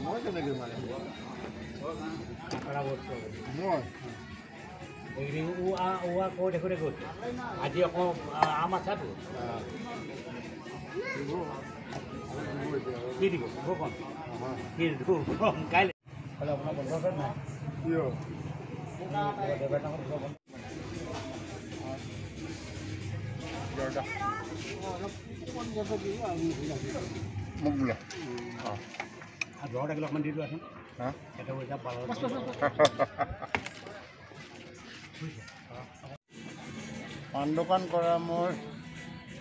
মই কেনেকৈ মানে মই কৈ দেখোঁ আজি আকৌ আম আছাতো কি দিব কম কি কম কাইলৈ হ'লে আপোনাৰ বন্ধ আছে নাই কিয় মোক বোলে জ্বৰ থাকিলে অকণমান দি দিবাচোন এটা পইচা পাণ দোকান কৰা মোৰ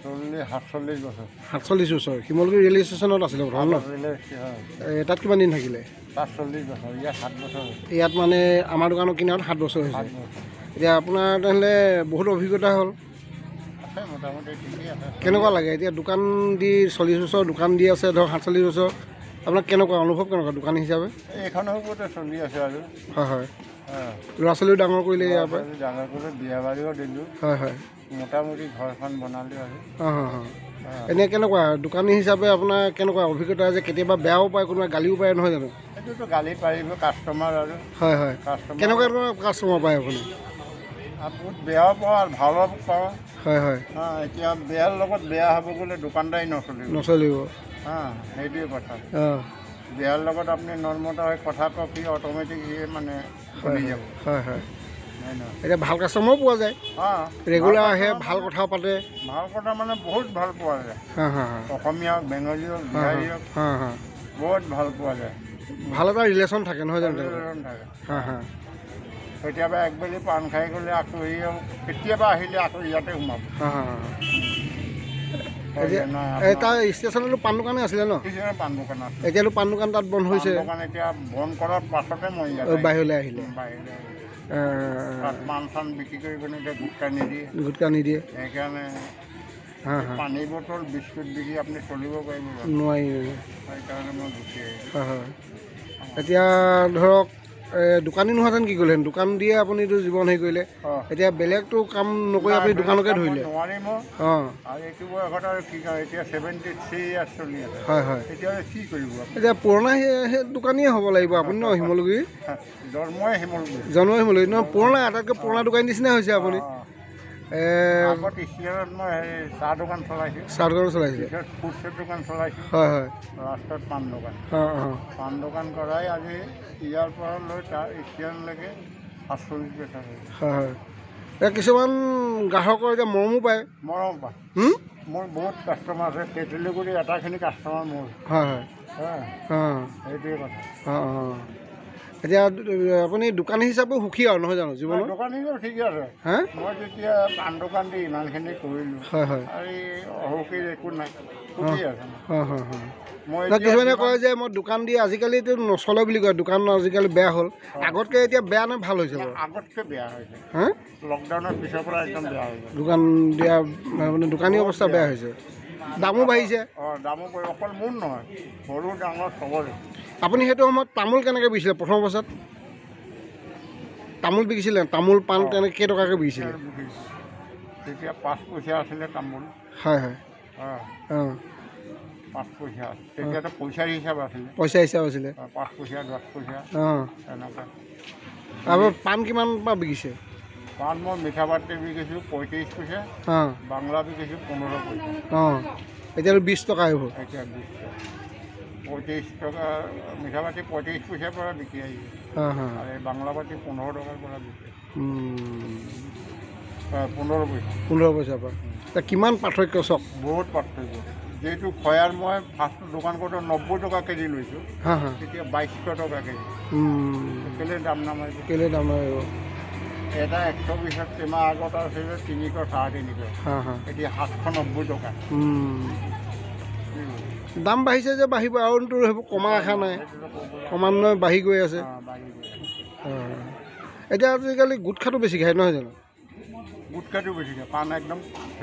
47 বছৰ 47 বছৰ শিমলুগুৰি ৰেলৱে ষ্টেচনত আছিলে প্ৰথম ন তাত কিমান দিন থাকিলে 40 বছৰ ইয়াত 7 বছৰ ইয়াত মানে আমাৰ দোকানৰ কিনাৰত 7 বছৰ হৈছে এতিয়া আপোনাৰ তেনেহ'লে বহুত অভিজ্ঞতা হ'ল আছে মোটামুটি ঠিকেই আছে কেনেকুৱা লাগে এতিয়া দোকান দি 40 বছৰ দোকান দি আছে ধৰক 47 বছৰ আপোনাৰ কেনেকুৱা অনুভৱ কেনেকুৱা দোকান হিচাপে এইখনৰ ওপৰতে চলি আছে আৰু হয় হয় ল'ৰা ছোৱালীও ডাঙৰ কৰিলে ইয়াৰ পৰা ডাঙৰ কৰি বিয়া বাৰীও দিলোঁ হয় হয় মোটামুটি ঘৰখন বনালোঁ আৰু এনেই কেনেকুৱা দোকানী হিচাপে আপোনাৰ কেনেকুৱা অভিজ্ঞতা যে কেতিয়াবা বেয়াও পায় কোনোবা গালিও পায় নহয় জানো সেইটোতো গালি পাৰিব কাষ্টমাৰ আৰু হয় হয় কাষ্টমাৰ কেনেকুৱা কাষ্টমাৰ পায় আপুনি বহুত বেয়াও পাওঁ আৰু ভালো পাওঁ হয় হয় এতিয়া বেয়াৰ লগত বেয়া হ'ব গ'লে দোকানদাৰী নচলিব সেইটোৱে কথা অঁ বেয়াৰ লগত আপুনি নৰ্মতা হৈ কথা কপি অট'মেটিক মানে চলি যাব হয় হয় এতিয়া ভাল কাষ্টমাৰো পোৱা যায় ৰেগুলাৰ আহে ভাল কথা পাতে ভাল কথা মানে বহুত ভাল পোৱা যায় অসমীয়া হওক বেংগলী হওক বিহাৰী হওক বহুত ভাল পোৱা যায় ভাল এটা ৰিলেশ্যন থাকে নহয় জানো থাকে কেতিয়াবা একবেলি পাণ খাই গ'লে আকৌ কেতিয়াবা আহিলে আকৌ ইয়াতে সোমাব তাৰ ষ্টেচনতো পাণ দোকানে আছিলে ন পাণ দোকান আছে এতিয়াতো পাণ দোকান তাত বন্ধ হৈছে দোকান এতিয়া বন্ধ কৰাৰ পাছতে মই বাহিৰলৈ আহিলে পাণ চান বিক্ৰী কৰি পিনে এতিয়া গুটকা নিদিয়ে সেইকাৰণে পানী বটল বিস্কুট বিক্ৰী আপুনি চলিব পাৰিব নোৱাৰি সেইকাৰণে মই গুচি আহিলোঁ হয় এতিয়া ধৰক দোকানী নোহোৱাহেঁতেন কি কৰিলেন দোকান দিয়ে আপুনিতো জীৱন হেৰি কৰিলে এতিয়া বেলেগতো কাম নকৰি আপুনি দোকানকে ধৰিলে নোৱাৰিম আৰু এইটো বয়সত আৰু কি কয় এতিয়া 73 ইয়াৰ্ছ চলি আছে হয় হয় এতিয়া কি কৰিব এতিয়া পুৰণা দোকানীয়ে হ'ব লাগিব আপুনি ন শিমলুগুৰি জন্মই শিমলুগুৰি ন পুৰণা আটাইতকৈ পুৰণা দোকানী নিচিনা হৈছে আপুনি আগত ইষ্টিয়াৰত মই চাহ দোকান চলাইছোঁ ফুডছৰ দোকান চলাইছোঁ হয় হয় লাষ্টত পাণ দোকান পাণ দোকান কৰাই আজি ইয়াৰ পৰা লৈ তাৰ ইষ্টিয়াৰলৈকে 47 বছৰ হয় হয় এতিয়া কিছুমান গ্ৰাহকৰ এতিয়া মৰমো পায় মোৰ বহুত কাষ্টমাৰ আছে তেতেলীগুৰি এটাখিনি কাষ্টমাৰ মোৰ হয় হয় সেইটোৱে কথা এতিয়া আপুনি দোকানী হিচাপেও সুখী আৰু নহয় জানো জীৱনত দোকান হিচাপে ঠিকে আছে মই যেতিয়া পাণ দোকান দি ইমানখিনি কৰিলোঁ হয় হয় আৰু অসুখী একো নাই সুখী আছে মই কিছুমানে কয় যে মই দোকান দি আজিকালিতো নচলে বুলি কয় দোকান আজিকালি বেয়া হ'ল আগতকৈ এতিয়া বেয়া নে ভাল হৈছে আগতকৈ বেয়া হৈছে লকডাউনৰ পিছৰ পৰা একদম বেয়া হৈছে দোকান দিয়া মানে দোকানী অৱস্থা বেয়া হৈছে দামো বাঢ়িছে দামো অকল মোৰ নহয় সৰু ডাঙৰ চবৰে আপুনি সেইটো সময়ত তামোল কেনেকৈ বিকিছিলে প্ৰথম অৱস্থাত তামোল বিকিছিলে তামোল পাণ তেনেকৈ কেইটকাকৈ বিকিছিলে তেতিয়া 5 পইচা আছিলে তামোল হয় 5 পইচা তেতিয়াতো পইচাৰ হিচাপ আছিলে 5 পইচা 10 পইচা তেনেকুৱা আৰু পাণ কিমান পৰা বিকিছে পাণ মই মিঠাপাতি বিকিছোঁ 35 পইচা বাংলা বিকিছোঁ 15 পইচা এতিয়াতো 20 টকা আহিব এতিয়া 20 টকা 35 টকা মিঠাপাতি 35 পইচাৰ পৰা বিকি আহিছে আৰু এই বাংলা পাতি 15 টকাৰ পৰা বিকে 15 পইচাৰ পৰা কিমান পাৰ্থক্য চাওক বহুত পাৰ্থক্য যিহেতু খয়াৰ মই ফাৰ্ষ্ট দোকান কৰোঁতে 90 টকা কেজি লৈছোঁ তেতিয়া 2200 টকা কেজি কেলৈ দাম নামাৰিব এটা 120ত টেমা আগত আছিলে 300 350 এতিয়া 790 টকা দাম বাঢ়িছে যে বাঢ়িব আৰু সেইবোৰ কমা আশা নাই ক্ৰমান্বয়ে বাঢ়ি গৈ আছে এতিয়া আজিকালি গুটখাটো বেছি খায় নহয় জানো গুটখাটো বেছি খায় পাণ একদম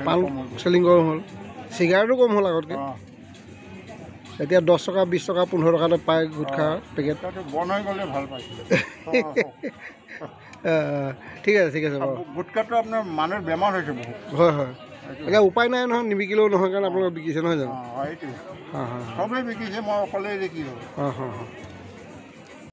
পাণ চেলিং কম হ'ল চিগাৰেটো কম হ'ল আগতকৈ এতিয়া 10 টকা 20 টকা 15 টকাতে পায় গুটখা পেকেট বন্ধ হৈ গ'লে ভাল পাইছিলে ঠিক আছে বাৰু গুটখাটো আপোনাৰ মানুহৰ বেমাৰ হৈছে বহুত হয় হয় এতিয়া উপায় নাই নহয়, নিবিকিলেও নহয় কাৰণে আপোনালোকে বিকিছে নহয় জানো? অঁ এইটোৱে হা হা চবেই বিকিছে, মই অকলেই দেখি হ'ল। হা হা হা